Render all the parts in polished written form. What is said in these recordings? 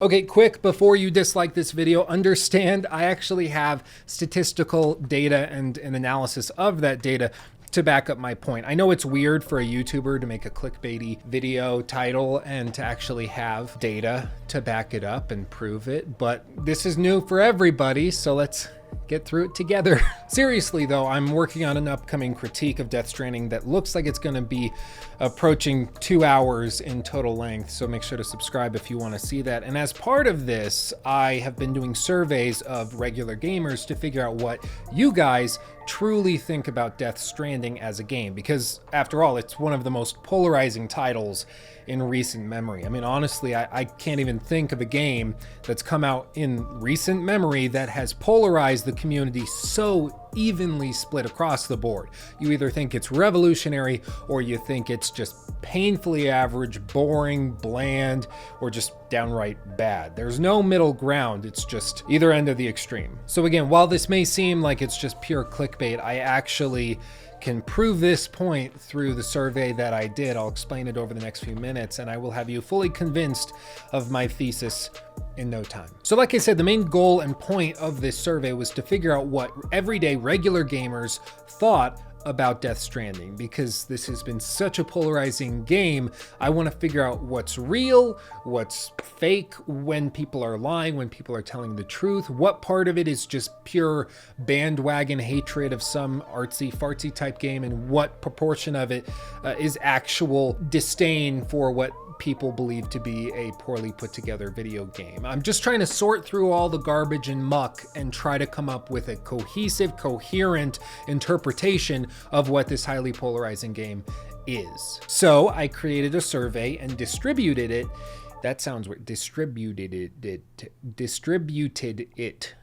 Okay, quick, before you dislike this video, understand I actually have statistical data and an analysis of that data to back up my point. I know it's weird for a YouTuber to make a clickbaity video title and to actually have data to back it up and prove it, but this is new for everybody, so let's get through it together. Seriously though, I'm working on an upcoming critique of Death Stranding that looks like it's gonna be approaching 2 hours in total length, so make sure to subscribe if you wanna see that. And as part of this, I have been doing surveys of regular gamers to figure out what you guys truly think about Death Stranding as a game, because after all, it's one of the most polarizing titles in recent memory. I mean, honestly, I can't even think of a game that's come out in recent memory that has polarized the community so evenly split across the board. You either think it's revolutionary or you think it's just painfully average, boring, bland, or just downright bad. There's no middle ground. It's just either end of the extreme. So again, while this may seem like it's just pure clickbait, I actually can prove this point through the survey that I did. I'll explain it over the next few minutes, and I will have you fully convinced of my thesis in no time. So like I said, the main goal and point of this survey was to figure out what everyday regular gamers thought about Death Stranding. Because this has been such a polarizing game, I want to figure out what's real, what's fake, when people are lying, when people are telling the truth, what part of it is just pure bandwagon hatred of some artsy fartsy type game, and what proportion of it is actual disdain for what people believe to be a poorly put together video game. I'm just trying to sort through all the garbage and muck and try to come up with a cohesive, coherent interpretation of what this highly polarizing game is. So I created a survey and distributed it. That sounds weird. Distributed it.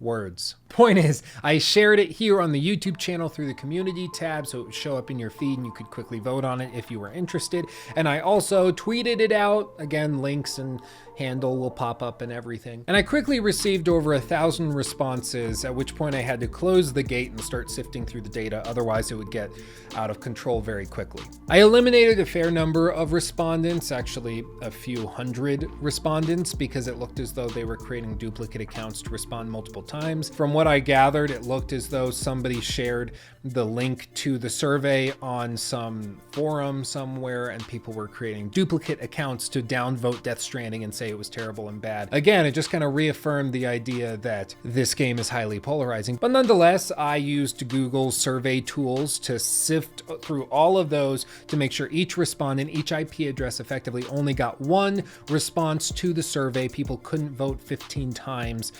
Words. Point is, I shared it here on the YouTube channel through the community tab, so it would show up in your feed and you could quickly vote on it if you were interested. And I also tweeted it out. Again, links and handle will pop up and everything. And I quickly received over 1,000 responses, at which point I had to close the gate and start sifting through the data. Otherwise it would get out of control very quickly. I eliminated a fair number of respondents, actually a few hundred respondents, because it looked as though they were creating duplicate accounts to respond multiple times. From what I gathered, it looked as though somebody shared the link to the survey on some forum somewhere, and people were creating duplicate accounts to downvote Death Stranding and say it was terrible and bad. Again, it just kind of reaffirmed the idea that this game is highly polarizing. But nonetheless, I used Google's survey tools to sift through all of those to make sure each respondent, each IP address effectively only got one response to the survey. People couldn't vote 15 times,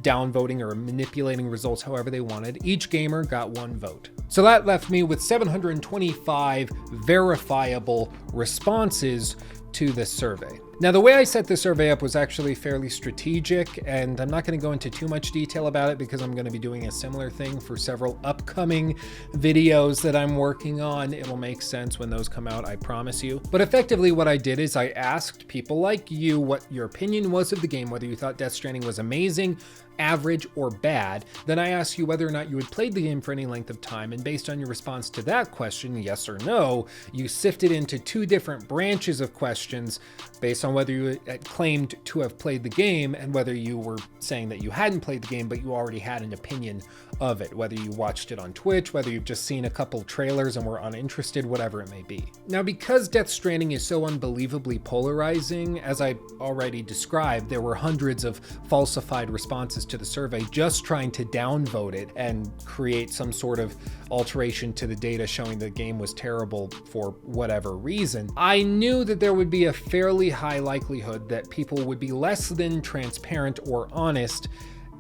downvoting or manipulating results however they wanted. Each gamer got one vote. So that left me with 725 verifiable responses to this survey. Now, the way I set this survey up was actually fairly strategic, and I'm not going to go into too much detail about it because I'm going to be doing a similar thing for several upcoming videos that I'm working on. It'll make sense when those come out, I promise you. But effectively what I did is I asked people like you what your opinion was of the game, whether you thought Death Stranding was amazing, average, or bad. Then I asked you whether or not you had played the game for any length of time, and based on your response to that question, yes or no, you sifted into two different branches of questions based on whether you had claimed to have played the game and whether you were saying that you hadn't played the game but you already had an opinion of it, whether you watched it on Twitch, whether you've just seen a couple trailers and were uninterested, whatever it may be. Now, because Death Stranding is so unbelievably polarizing, as I already described, there were hundreds of falsified responses to the survey just trying to downvote it and create some sort of alteration to the data showing the game was terrible for whatever reason. I knew that there would be a fairly high likelihood that people would be less than transparent or honest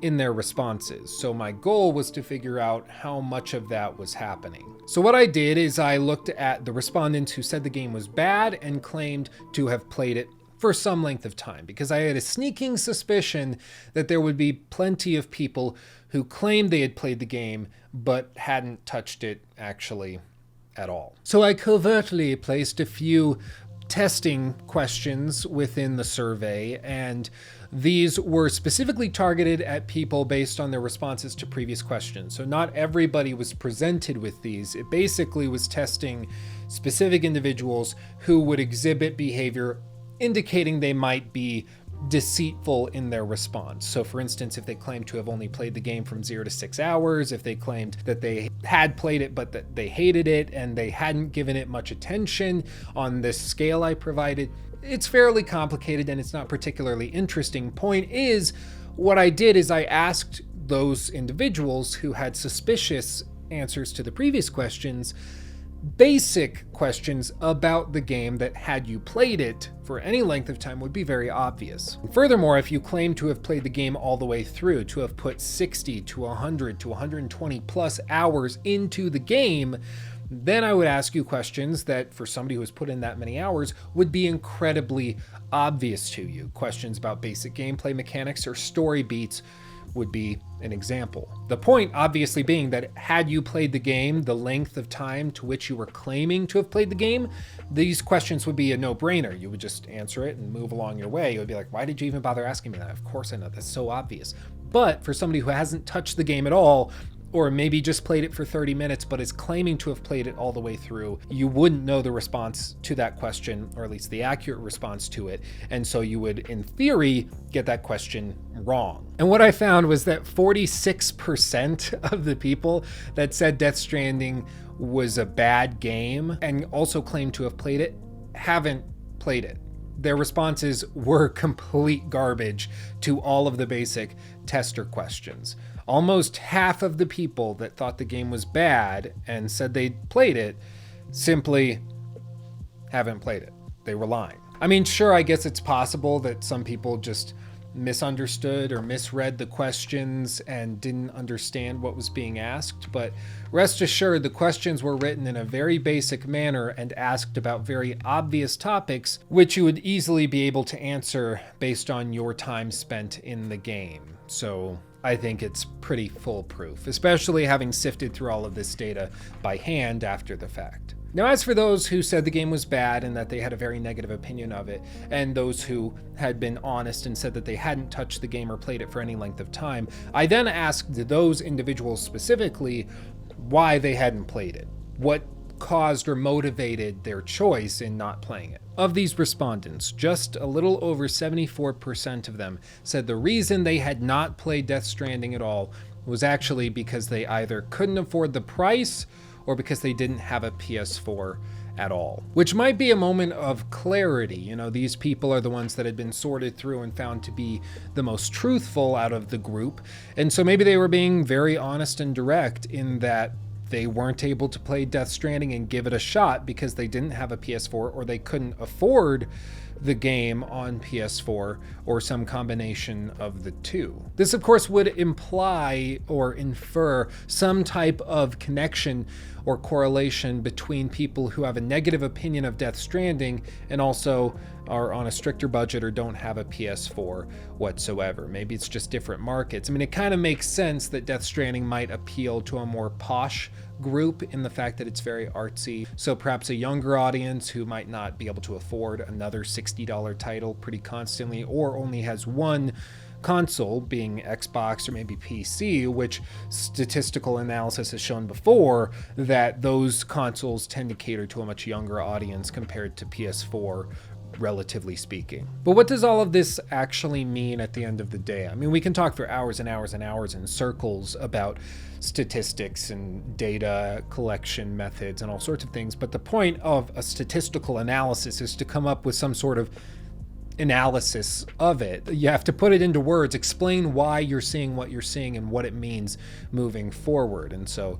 in their responses. So my goal was to figure out how much of that was happening. So what I did is I looked at the respondents who said the game was bad and claimed to have played it for some length of time, because I had a sneaking suspicion that there would be plenty of people who claimed they had played the game but hadn't touched it actually at all. So I covertly placed a few testing questions within the survey, and these were specifically targeted at people based on their responses to previous questions. So not everybody was presented with these. It basically was testing specific individuals who would exhibit behavior indicating they might be deceitful in their response. So for instance, if they claimed to have only played the game from 0 to 6 hours, if they claimed that they had played it but that they hated it and they hadn't given it much attention on this scale I provided, it's fairly complicated and it's not particularly interesting. Point is, what I did is I asked those individuals who had suspicious answers to the previous questions basic questions about the game that, had you played it for any length of time, would be very obvious. Furthermore, if you claim to have played the game all the way through, to have put 60 to 100 to 120 plus hours into the game, then I would ask you questions that, for somebody who has put in that many hours, would be incredibly obvious to you. Questions about basic gameplay mechanics or story beats would be an example. The point obviously being that, had you played the game the length of time to which you were claiming to have played the game, these questions would be a no-brainer. You would just answer it and move along your way. You would be like, why did you even bother asking me that? Of course I know, that's so obvious. But for somebody who hasn't touched the game at all, or maybe just played it for 30 minutes but is claiming to have played it all the way through, you wouldn't know the response to that question, or at least the accurate response to it, and so you would, in theory, get that question wrong. And what I found was that 46% of the people that said Death Stranding was a bad game and also claimed to have played it haven't played it. Their responses were complete garbage to all of the basic tester questions. Almost half of the people that thought the game was bad and said they'd played it simply haven't played it. They were lying. I mean, sure, I guess it's possible that some people just misunderstood or misread the questions and didn't understand what was being asked, but rest assured the questions were written in a very basic manner and asked about very obvious topics, which you would easily be able to answer based on your time spent in the game. So I think it's pretty foolproof, especially having sifted through all of this data by hand after the fact. Now, as for those who said the game was bad and that they had a very negative opinion of it, and those who had been honest and said that they hadn't touched the game or played it for any length of time, I then asked those individuals specifically why they hadn't played it. What caused or motivated their choice in not playing it. Of these respondents, just a little over 74% of them said the reason they had not played Death Stranding at all was actually because they either couldn't afford the price or because they didn't have a PS4 at all. Which might be a moment of clarity. You know, these people are the ones that had been sorted through and found to be the most truthful out of the group. And so maybe they were being very honest and direct in that they weren't able to play Death Stranding and give it a shot because they didn't have a PS4 or they couldn't afford the game on PS4 or some combination of the two. This, of course, would imply or infer some type of connection or correlation between people who have a negative opinion of Death Stranding and also are on a stricter budget or don't have a PS4 whatsoever. Maybe it's just different markets. I mean, it kind of makes sense that Death Stranding might appeal to a more posh group in the fact that it's very artsy. So perhaps a younger audience who might not be able to afford another $60 title pretty constantly, or only has one console, being Xbox or maybe PC, which statistical analysis has shown before that those consoles tend to cater to a much younger audience compared to PS4, relatively speaking. But what does all of this actually mean at the end of the day? I mean, we can talk for hours and hours and hours in circles about statistics and data collection methods and all sorts of things, but the point of a statistical analysis is to come up with some sort of analysis of it. You have to put it into words, explain why you're seeing what you're seeing and what it means moving forward. And so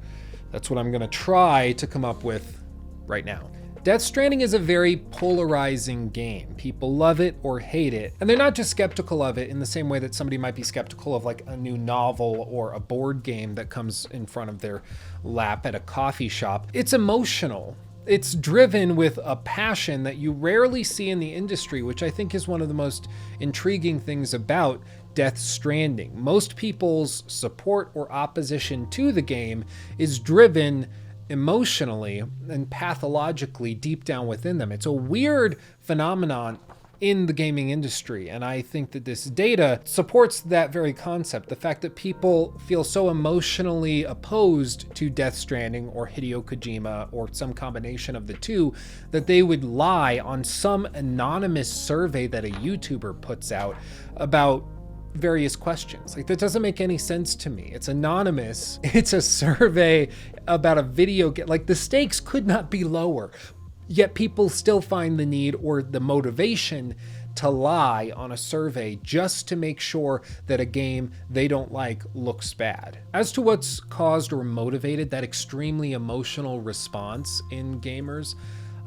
that's what I'm going to try to come up with right now. Death Stranding is a very polarizing game. People love it or hate it. And they're not just skeptical of it in the same way that somebody might be skeptical of like a new novel or a board game that comes in front of their lap at a coffee shop. It's emotional. It's driven with a passion that you rarely see in the industry, which I think is one of the most intriguing things about Death Stranding. Most people's support or opposition to the game is driven emotionally and pathologically deep down within them. It's a weird phenomenon in the gaming industry. And I think that this data supports that very concept. The fact that people feel so emotionally opposed to Death Stranding or Hideo Kojima or some combination of the two, that they would lie on some anonymous survey that a YouTuber puts out about various questions. Like, that doesn't make any sense to me. It's anonymous. It's a survey about a video game. Like, the stakes could not be lower, yet people still find the need or the motivation to lie on a survey just to make sure that a game they don't like looks bad. As to what's caused or motivated that extremely emotional response in gamers,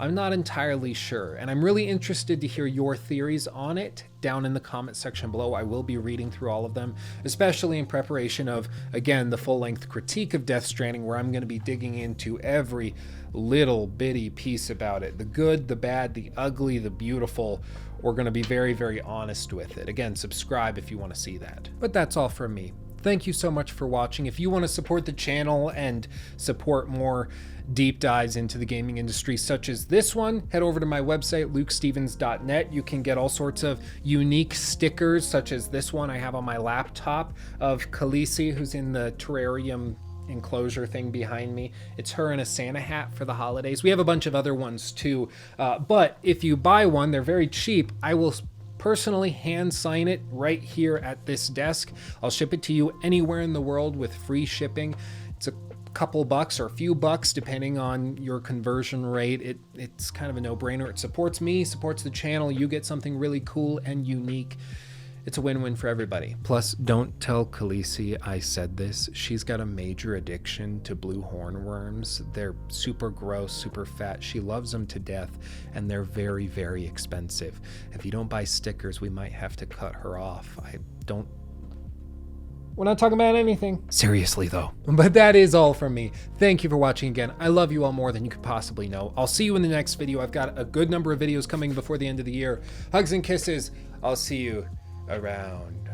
I'm not entirely sure, and I'm really interested to hear your theories on it down in the comment section below. I will be reading through all of them, especially in preparation of, again, the full-length critique of Death Stranding, where I'm going to be digging into every little bitty piece about it. The good, the bad, the ugly, the beautiful. We're going to be very, very honest with it. Again, subscribe if you want to see that. But that's all from me. Thank you so much for watching. If you want to support the channel and support more deep dives into the gaming industry such as this one, head over to my website, lukestevens.net. You can get all sorts of unique stickers such as this one I have on my laptop of Khaleesi, who's in the terrarium enclosure thing behind me. It's her in a Santa hat for the holidays. We have a bunch of other ones too, but if you buy one, they're very cheap. I will personally hand sign it right here at this desk. I'll ship it to you anywhere in the world with free shipping. It's a couple bucks or a few bucks depending on your conversion rate. It's kind of a no-brainer. It supports me, supports the channel. You get something really cool and unique. It's a win-win for everybody. Plus, don't tell Khaleesi I said this. She's got a major addiction to blue hornworms. They're super gross, super fat. She loves them to death, and they're very, very expensive. If you don't buy stickers, we might have to cut her off. We're not talking about anything. Seriously, though. But that is all from me. Thank you for watching again. I love you all more than you could possibly know. I'll see you in the next video. I've got a good number of videos coming before the end of the year. Hugs and kisses. I'll see you around.